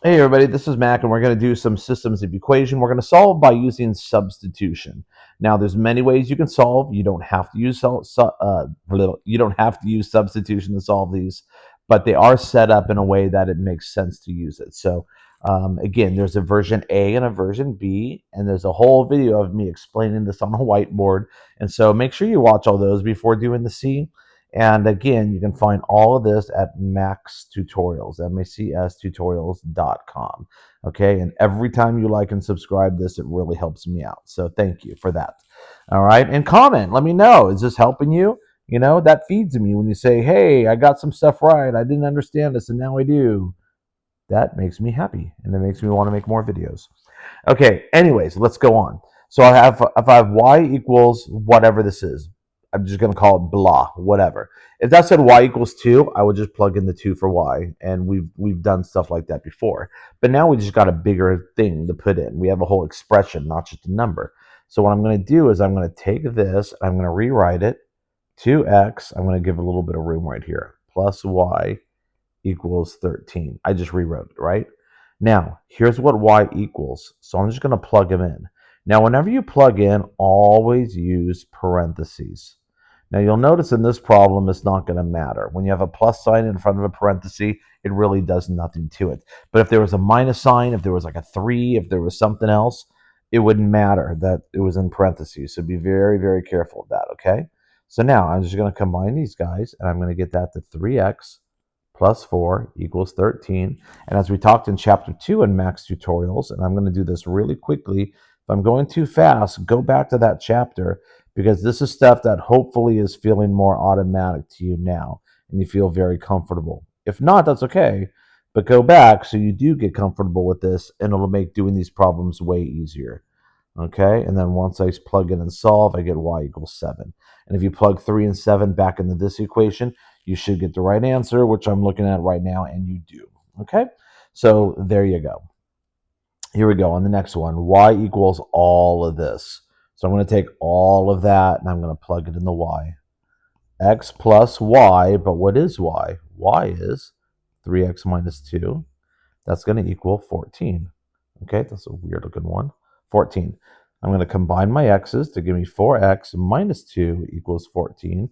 Hey everybody, this is Mac, and we're going to do some systems of equation. We're going to solve by using substitution. Now, there's many ways you can solve. You don't have to use you don't have to use substitution to solve these, but they are set up in a way that it makes sense to use it. So, again, there's a version A and a version B, and there's a whole video of me explaining this on a whiteboard. And so, make sure you watch all those before doing the C. And again, you can find all of this at Max Tutorials, macstutorials.com. Okay, and every time you like and subscribe this, it really helps me out. So thank you for that. All right, and comment. Let me know. Is this helping you? You know, that feeds me when you say, hey, I got some stuff right. I didn't understand this, and now I do. That makes me happy, and it makes me want to make more videos. Okay, anyways, let's go on. So if I have y equals whatever this is, I'm just going to call it blah, whatever. If that said y equals 2, I would just plug in the 2 for y, and we've done stuff like that before. But now we just got a bigger thing to put in. We have a whole expression, not just a number. So what I'm going to do is I'm going to take this, I'm going to rewrite it, 2x, I'm going to give a little bit of room right here, plus y equals 13. I just rewrote it, right? Now, here's what y equals. So I'm just going to plug them in. Now, whenever you plug in, always use parentheses. Now, you'll notice in this problem, it's not going to matter. When you have a plus sign in front of a parenthesis, it really does nothing to it. But if there was a minus sign, if there was like a 3, if there was something else, it wouldn't matter that it was in parentheses. So be very, very careful of that, okay? So now I'm just going to combine these guys, and I'm going to get that to 3x plus 4 equals 13. And as we talked in chapter 2 in Max Tutorials, and I'm going to do this really quickly, if I'm going too fast, go back to that chapter, because this is stuff that hopefully is feeling more automatic to you now, and you feel very comfortable. If not, that's okay, but go back so you do get comfortable with this, and it'll make doing these problems way easier. Okay, and then once I plug in and solve, I get y equals 7. And if you plug 3 and 7 back into this equation, you should get the right answer, which I'm looking at right now, and you do. Okay, so there you go. Here we go on the next one. Y equals all of this. So I'm going to take all of that, and I'm going to plug it in the y. X plus y, but what is y? Y is 3x minus 2. That's going to equal 14. Okay, that's a weird looking one. 14. I'm going to combine my x's to give me 4x minus 2 equals 14.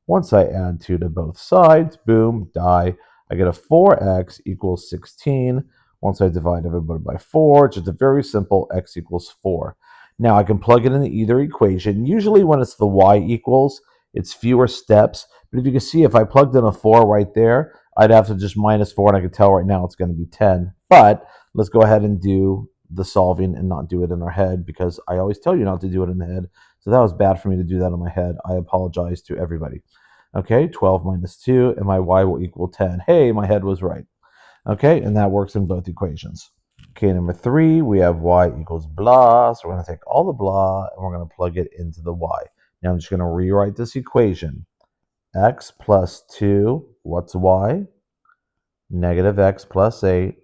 Once I add 2 to both sides, boom, die. I get a 4x equals 16. Once I divide everybody by 4, it's just a very simple x equals 4. Now I can plug it into either equation. Usually when it's the y equals, it's fewer steps. But if you can see, if I plugged in a 4 right there, I'd have to just minus 4, and I can tell right now it's going to be 10. But let's go ahead and do the solving and not do it in our head, because I always tell you not to do it in the head. So that was bad for me to do that in my head. I apologize to everybody. Okay, 12 minus 2, and my y will equal 10. Hey, my head was right. Okay, and that works in both equations. Okay, number 3, we have y equals blah. So we're going to take all the blah, and we're going to plug it into the y. Now I'm just going to rewrite this equation. X plus 2, what's y? Negative x plus 8.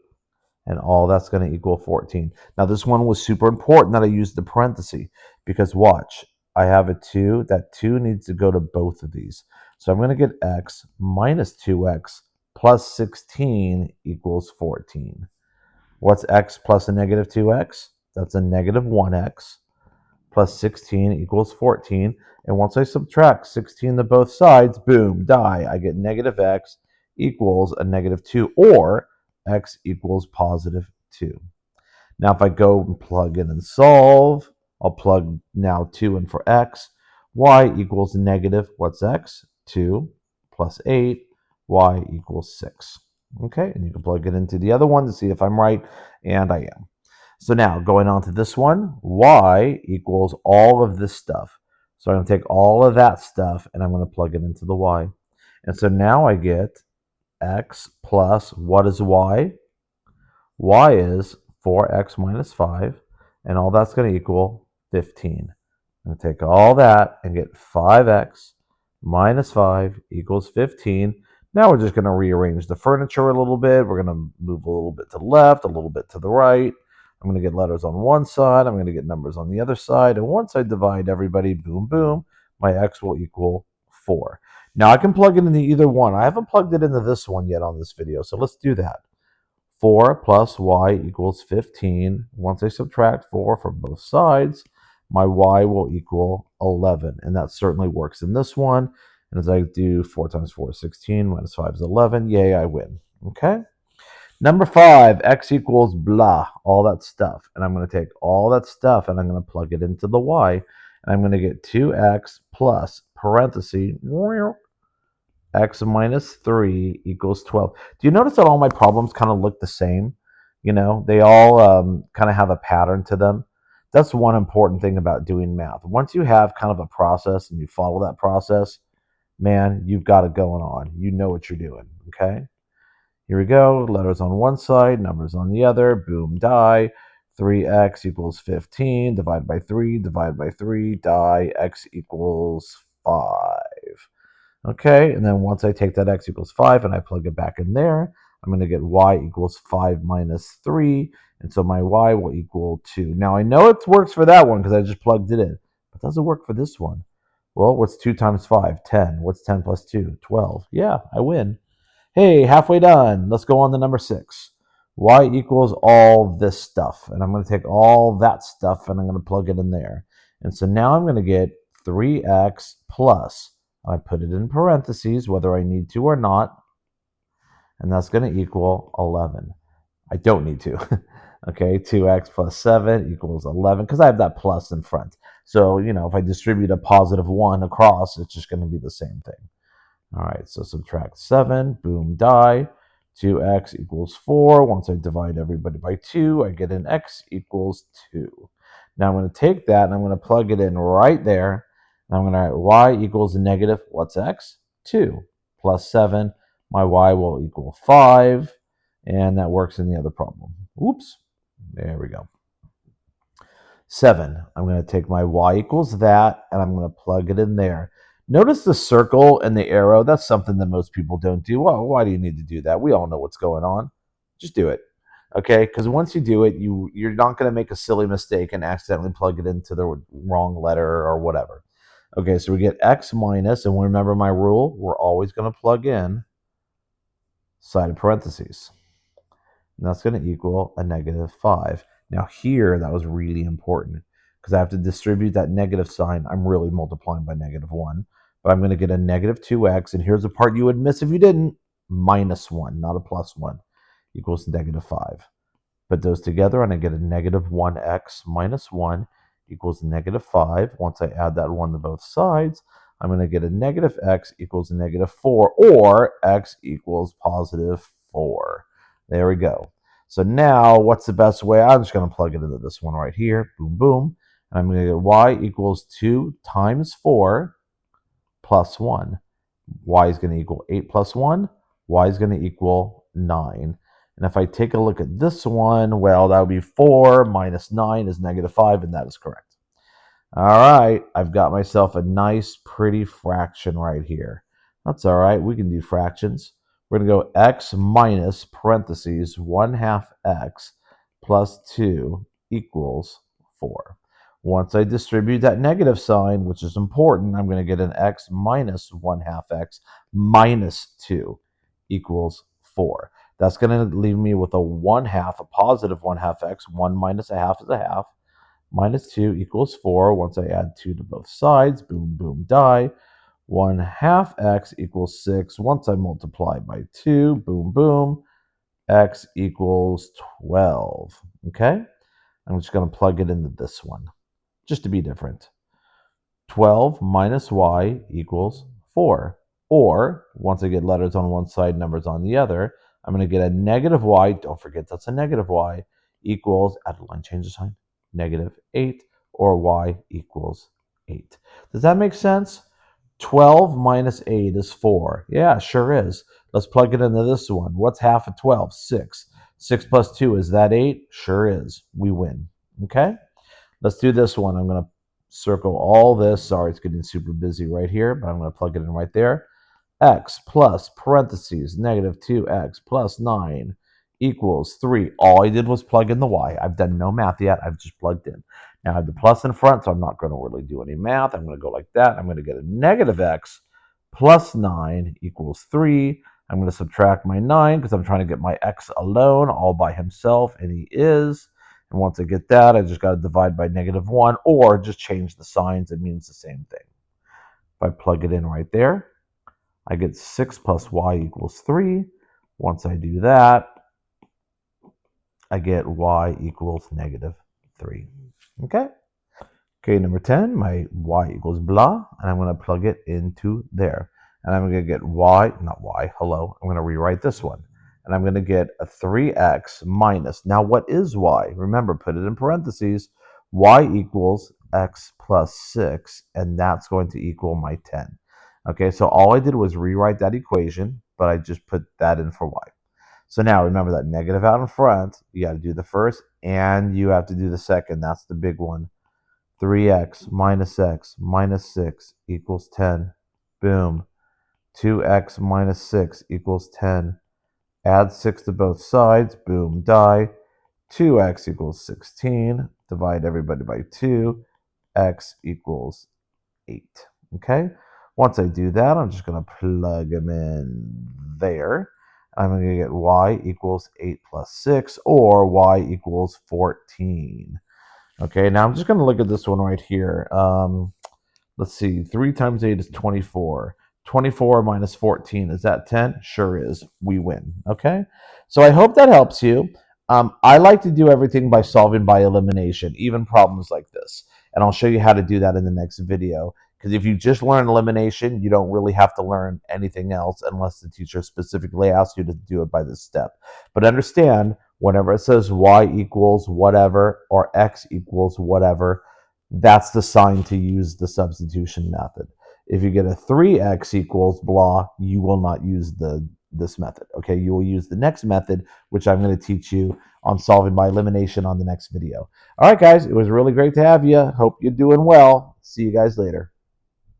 And all that's going to equal 14. Now, this one was super important that I used the parenthesis, because watch, I have a 2. That 2 needs to go to both of these. So I'm going to get x minus 2x plus 16 equals 14. What's x plus a negative 2x? That's a negative 1x plus 16 equals 14. And once I subtract 16 to both sides, boom, die. I get negative x equals a negative 2, or x equals positive 2. Now, if I go and plug in and solve, I'll plug now 2 in for x. Y equals negative, what's x? 2 plus 8, y equals 6. Okay, and you can plug it into the other one to see if I'm right, and I am. So now, going on to this one, y equals all of this stuff. So I'm going to take all of that stuff, and I'm going to plug it into the y. And so now I get x plus, what is y? Y is 4x minus 5, and all that's going to equal 15. I'm going to take all that and get 5x minus 5 equals 15. Now we're just going to rearrange the furniture a little bit. We're going to move a little bit to the left, a little bit to the right. I'm going to get letters on one side. I'm going to get numbers on the other side. And once I divide everybody, boom, boom, my x will equal 4. Now I can plug it into either one. I haven't plugged it into this one yet on this video, so let's do that. 4 plus y equals 15. Once I subtract 4 from both sides, my y will equal 11. And that certainly works in this one. And as I do 4 times 4 is 16, minus 5 is 11. Yay, I win. Okay? Number 5, x equals blah, all that stuff. And I'm going to take all that stuff and I'm going to plug it into the y. And I'm going to get 2x plus parenthesis x minus 3 equals 12. Do you notice that all my problems kind of look the same? You know, they all kind of have a pattern to them. That's one important thing about doing math. Once you have kind of a process and you follow that process, man, you've got it going on. You know what you're doing, okay? Here we go. Letters on one side, numbers on the other. Boom, die. 3x equals 15. Divide by 3, divide by 3, die. X equals 5. Okay, and then once I take that x equals 5 and I plug it back in there, I'm going to get y equals 5 minus 3. And so my y will equal 2. Now I know it works for that one because I just plugged it in. But does it work for this one? Well, what's 2 times 5? 10. What's 10 plus 2? 12. Yeah, I win. Hey, halfway done. Let's go on to number 6. Y equals all this stuff. And I'm going to take all that stuff and I'm going to plug it in there. And so now I'm going to get 3x plus, I put it in parentheses whether I need to or not, and that's going to equal 11. I don't need to. Okay, 2x plus 7 equals 11 because I have that plus in front. So, you know, if I distribute a positive 1 across, it's just going to be the same thing. All right, so subtract 7, boom, die. 2x equals 4. Once I divide everybody by 2, I get an x equals 2. Now I'm going to take that and I'm going to plug it in right there. And I'm going to write y equals negative, what's x? 2 plus 7. My y will equal 5. And that works in the other problem. Oops. There we go. 7. I'm going to take my y equals that, and I'm going to plug it in there. Notice the circle and the arrow. That's something that most people don't do. Well, why do you need to do that? We all know what's going on. Just do it. Okay? Because once you do it, you're not going to make a silly mistake and accidentally plug it into the wrong letter or whatever. Okay, so we get x minus, and remember my rule, we're always going to plug in side of parentheses. And that's going to equal a negative 5. Now here, that was really important because I have to distribute that negative sign. I'm really multiplying by negative 1. But I'm going to get a negative 2x, and here's the part you would miss if you didn't. Minus 1, not a plus 1, equals negative 5. Put those together, and I get a negative 1x minus 1 equals negative 5. Once I add that 1 to both sides, I'm going to get a negative x equals negative 4, or x equals positive 4. There we go. So now, what's the best way? I'm just going to plug it into this one right here. Boom, boom. And I'm going to get y equals 2 times 4 plus 1. Y is going to equal 8 plus 1. Y is going to equal 9. And if I take a look at this one, well, that would be 4 minus 9 is negative 5, and that is correct. All right, I've got myself a nice, pretty fraction right here. That's all right. We can do fractions. We're going to go x minus parentheses 1/2 x plus 2 equals 4. Once I distribute that negative sign, which is important, I'm going to get an x minus 1/2 x minus 2 equals 4. That's going to leave me with a 1/2, a positive 1/2 x. 1 minus a half is a half. Minus 2 equals 4. Once I add 2 to both sides, boom, boom, die. 1/2 x equals 6. Once I multiply by 2, boom, boom, x equals 12. Okay? I'm just going to plug it into this one, just to be different. 12 minus y equals 4. Or, once I get letters on one side, numbers on the other, I'm going to get a negative y, don't forget that's a negative y, equals, add a line, change the sign, negative 8, or y equals 8. Does that make sense? 12 minus 8 is 4. Yeah, sure is. Let's plug it into this one. What's half of 12? 6. 6 plus 2, is that 8? Sure is. We win. Okay? Let's do this one. I'm going to circle all this. Sorry, it's getting super busy right here, but I'm going to plug it in right there. X plus parentheses negative 2x plus 9 equals 3. All I did was plug in the y. I've done no math yet. I've just plugged in. Now I have the plus in front, so I'm not going to really do any math. I'm going to go like that. I'm going to get a negative x plus 9 equals 3. I'm going to subtract my 9 because I'm trying to get my x alone all by himself, and he is. And once I get that, I just got to divide by -1 or just change the signs. It means the same thing. If I plug it in right there, I get 6 plus y equals 3. Once I do that, I get y equals -3. Okay? Okay, number 10, my y equals blah, and I'm going to plug it into there. And I'm going to get y, not y, hello, I'm going to rewrite this one. And I'm going to get a 3x minus, now what is y? Remember, put it in parentheses, y equals x plus 6, and that's going to equal my 10. Okay, so all I did was rewrite that equation, but I just put that in for y. So now remember that negative out in front, you got to do the first, and you have to do the second. That's the big one. 3x minus 6 equals 10. Boom. 2x minus 6 equals 10. Add 6 to both sides. Boom, die. 2x equals 16. Divide everybody by 2. X equals 8. Okay? Once I do that, I'm just going to plug them in there. I'm going to get y equals 8 plus 6, or y equals 14. Okay, now I'm just going to look at this one right here. Let's see, 3 times 8 is 24. 24 minus 14, is that 10? Sure is. We win. Okay, so I hope that helps you. I like to do everything by solving by elimination, even problems like this. And I'll show you how to do that in the next video. Because if you just learn elimination, you don't really have to learn anything else unless the teacher specifically asks you to do it by this step. But understand, whenever it says y equals whatever or x equals whatever, that's the sign to use the substitution method. If you get a 3x equals blah, you will not use this method. Okay, you will use the next method, which I'm going to teach you on solving by elimination on the next video. All right, guys, it was really great to have you. Hope you're doing well. See you guys later.